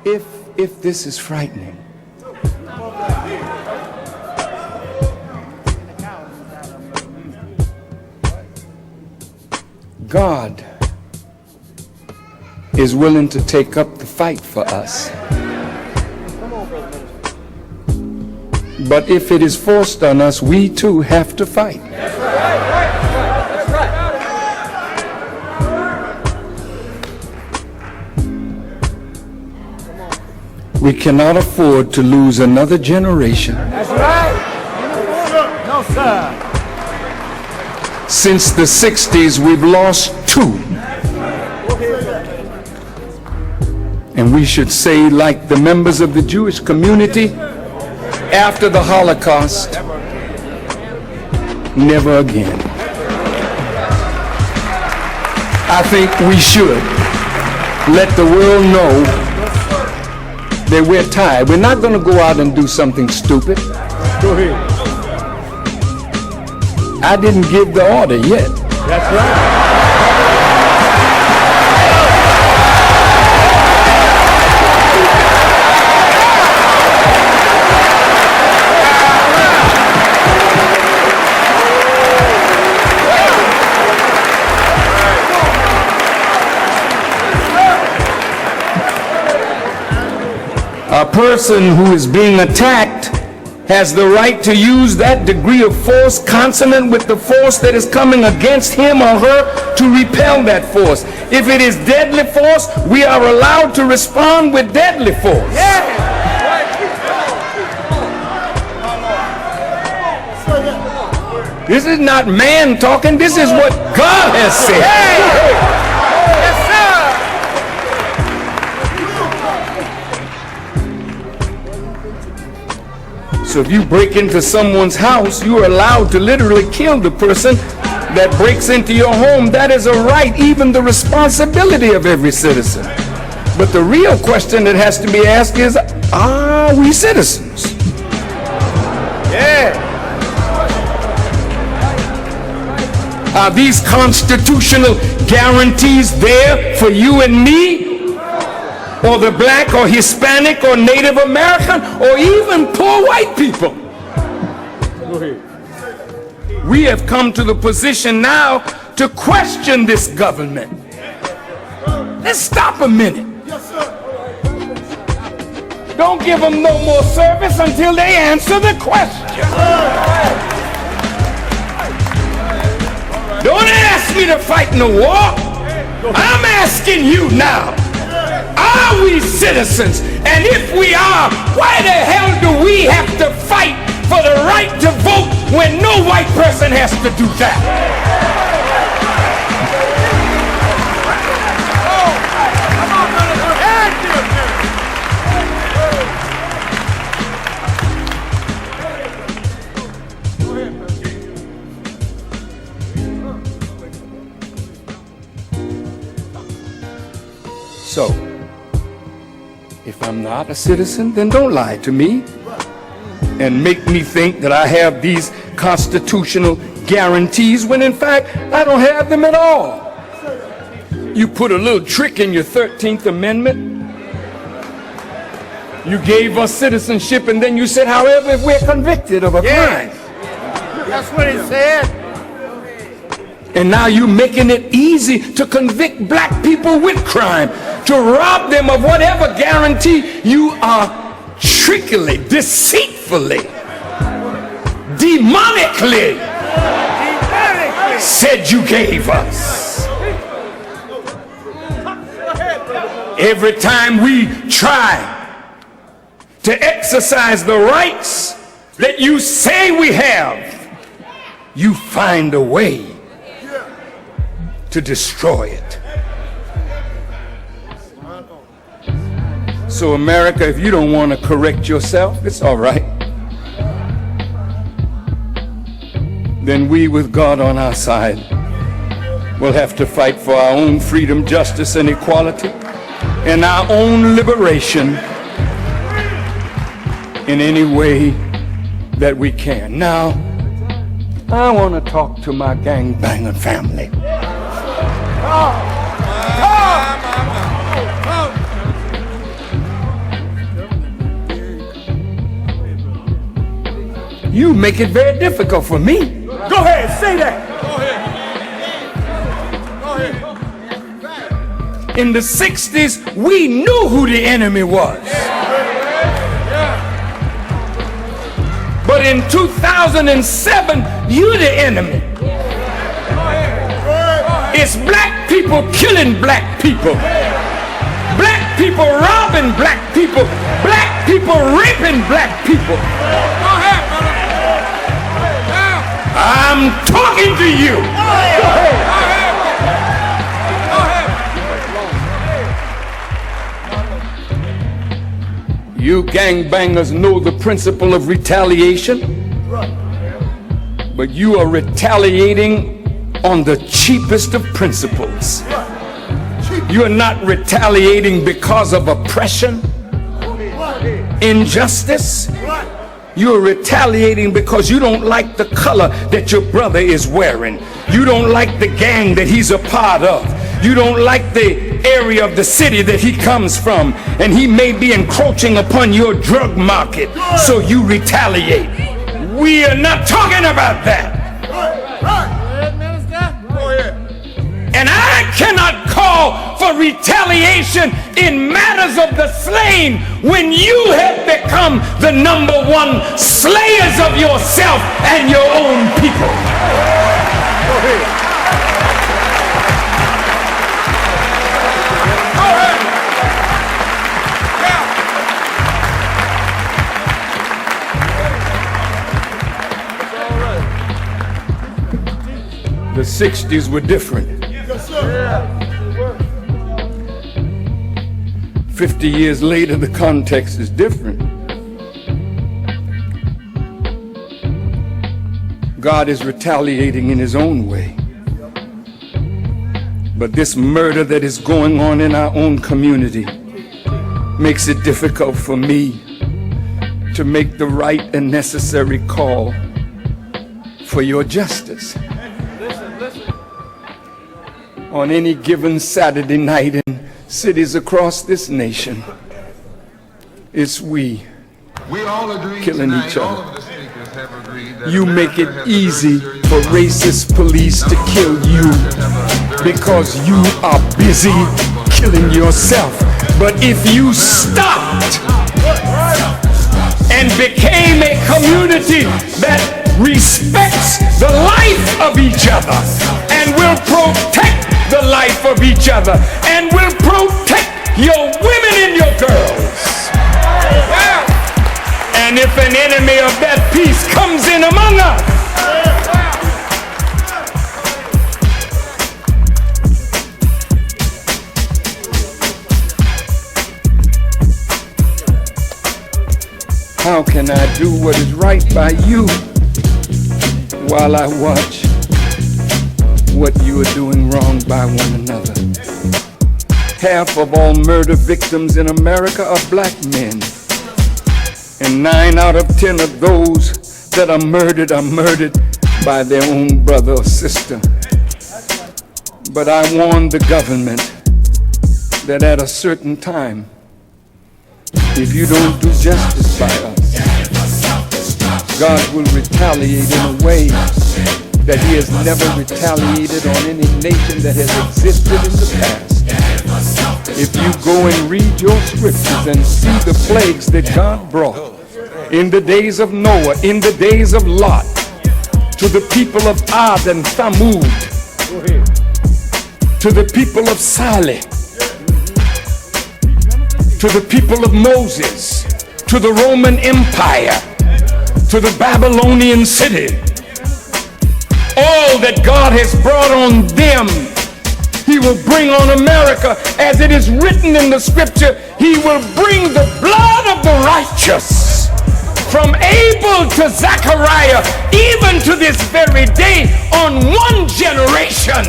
if this is frightening, God is willing to take up the fight for us. But if it is forced on us, we too have to fight. We cannot afford to lose another generation. That's right. No, sir. Since the 60s, we've lost 2. And we should say, like the members of the Jewish community after the Holocaust, never again. I think we should let the world know that we're tired. We're not going to go out and do something stupid. Go ahead. I didn't give the order yet. That's right. A person who is being attacked has the right to use that degree of force consonant with the force that is coming against him or her to repel that force. If it is deadly force, we are allowed to respond with deadly force. This is not man talking, this is what God has said. So if you break into someone's house, you are allowed to literally kill the person that breaks into your home. That is a right, even the responsibility of every citizen. But the real question that has to be asked is, are we citizens? Yeah. Are these constitutional guarantees there for you and me? Or the black or Hispanic or Native American or even poor white people? We have come to the position now to question this government. Let's stop a minute. Don't give them no more service until they answer the question. Don't ask me to fight no war. I'm asking you now. Are we citizens? And if we are, why the hell do we have to fight for the right to vote when no white person has to do that? So, if I'm not a citizen, then don't lie to me and make me think that I have these constitutional guarantees when in fact I don't have them at all. You put a little trick in your 13th Amendment. You gave us citizenship and then you said, however, if we're convicted of a crime. That's what he said. And now you're making it easy to convict black people with crime, to rob them of whatever guarantee you are trickily, deceitfully, demonically said you gave us. Every time we try to exercise the rights that you say we have, you find a way to destroy it. So America, if you don't want to correct yourself, it's all right. Then we, with God on our side, will have to fight for our own freedom, justice, and equality, and our own liberation in any way that we can. Now, I want to talk to my gangbanging family. You make it very difficult for me. Go ahead, say that. In the 60s, we knew who the enemy was. But in 2007, you're the enemy. It's black people killing black people. Black people robbing black people. Black people raping black people. I'm talking to you. You gangbangers know the principle of retaliation, but you are retaliating on the cheapest of principles. You are not retaliating because of oppression, injustice. You are retaliating because you don't like the color that your brother is wearing. You don't like the gang that he's a part of. You don't like the area of the city that he comes from, and he may be encroaching upon your drug market, so you retaliate. We are not talking about that. And I cannot call for retaliation in matters of the slain when you have become the #1 slayers of yourself and your own people. Go ahead. The 60s were different. 50 years later, the context is different. God is retaliating in his own way. But this murder that is going on in our own community makes it difficult for me to make the right and necessary call for your justice. On any given Saturday night in cities across this nation, it's we all agree killing tonight, each all other. of the speakers have agreed that You make America it has easy a very for serious racist police to kill you because you are busy killing yourself. But if you stopped and became a community that respects the life of each other and will protect the life of each other and will protect your women and your girls. And if an enemy of that peace comes in among us, how can I do what is right by you while I watch what you are doing wrong by one another? Half of all murder victims in America are black men. And 9 out of 10 of those that are murdered by their own brother or sister. But I warn the government that at a certain time, if you don't do justice by us, God will retaliate in a way that he has never retaliated on any nation that has existed in the past. If you go and read your scriptures and see the plagues that God brought in the days of Noah, in the days of Lot, to the people of Ad and Thamud, to the people of Saleh, to the people of Moses, to the Roman Empire, to the Babylonian city, all that God has brought on them, he will bring on America. As it is written in the scripture, he will bring the blood of the righteous from Abel to Zechariah, even to this very day, on one generation.